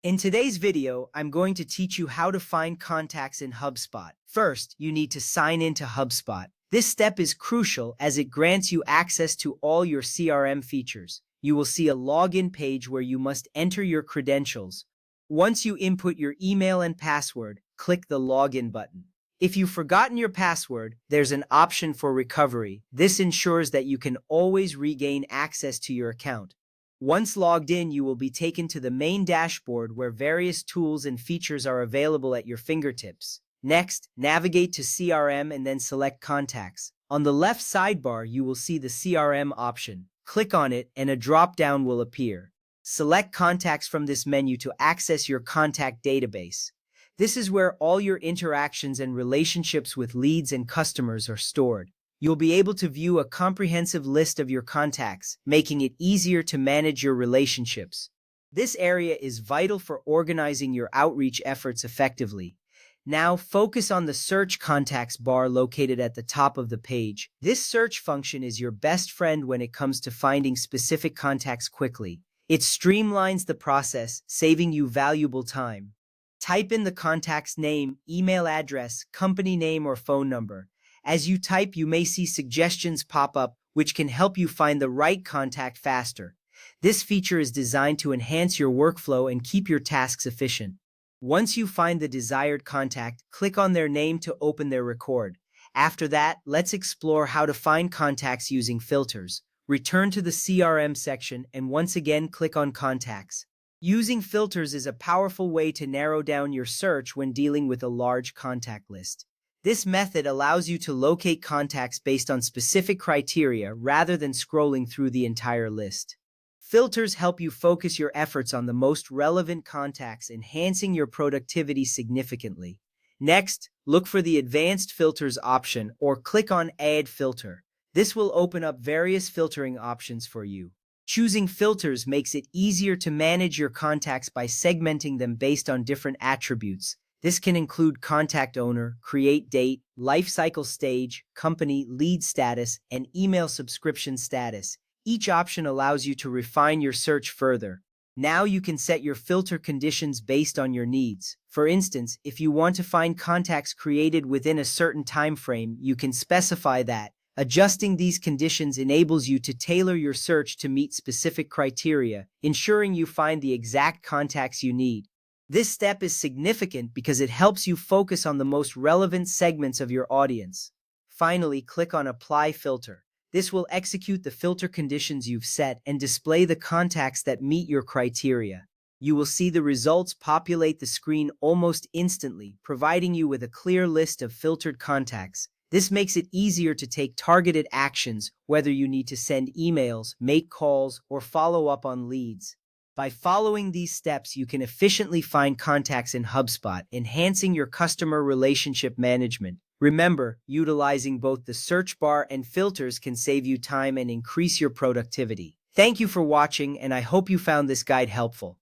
In today's video, I'm going to teach you how to find contacts in HubSpot. First, you need to sign into HubSpot. This step is crucial as it grants you access to all your CRM features. You will see a login page where you must enter your credentials. Once you input your email and password, click the login button. If you've forgotten your password, there's an option for recovery. This ensures that you can always regain access to your account. Once logged in, you will be taken to the main dashboard where various tools and features are available at your fingertips. Next, navigate to CRM and then select Contacts. On the left sidebar, you will see the CRM option. Click on it and a drop-down will appear. Select Contacts from this menu to access your contact database. This is where all your interactions and relationships with leads and customers are stored. You'll be able to view a comprehensive list of your contacts, making it easier to manage your relationships. This area is vital for organizing your outreach efforts effectively. Now focus on the Search Contacts bar located at the top of the page. This search function is your best friend when it comes to finding specific contacts quickly. It streamlines the process, saving you valuable time. Type in the contact's name, email address, company name, or phone number. As you type, you may see suggestions pop up, which can help you find the right contact faster. This feature is designed to enhance your workflow and keep your tasks efficient. Once you find the desired contact, click on their name to open their record. After that, let's explore how to find contacts using filters. Return to the CRM section and once again click on Contacts. Using filters is a powerful way to narrow down your search when dealing with a large contact list. This method allows you to locate contacts based on specific criteria rather than scrolling through the entire list. Filters help you focus your efforts on the most relevant contacts, enhancing your productivity significantly. Next, look for the Advanced Filters option or click on Add Filter. This will open up various filtering options for you. Choosing filters makes it easier to manage your contacts by segmenting them based on different attributes. This can include contact owner, create date, life cycle stage, company, lead status, and email subscription status. Each option allows you to refine your search further. Now you can set your filter conditions based on your needs. For instance, if you want to find contacts created within a certain time frame, you can specify that. Adjusting these conditions enables you to tailor your search to meet specific criteria, ensuring you find the exact contacts you need. This step is significant because it helps you focus on the most relevant segments of your audience. Finally, click on Apply Filter. This will execute the filter conditions you've set and display the contacts that meet your criteria. You will see the results populate the screen almost instantly, providing you with a clear list of filtered contacts. This makes it easier to take targeted actions, whether you need to send emails, make calls, or follow up on leads. By following these steps, you can efficiently find contacts in HubSpot, enhancing your customer relationship management. Remember, utilizing both the search bar and filters can save you time and increase your productivity. Thank you for watching, and I hope you found this guide helpful.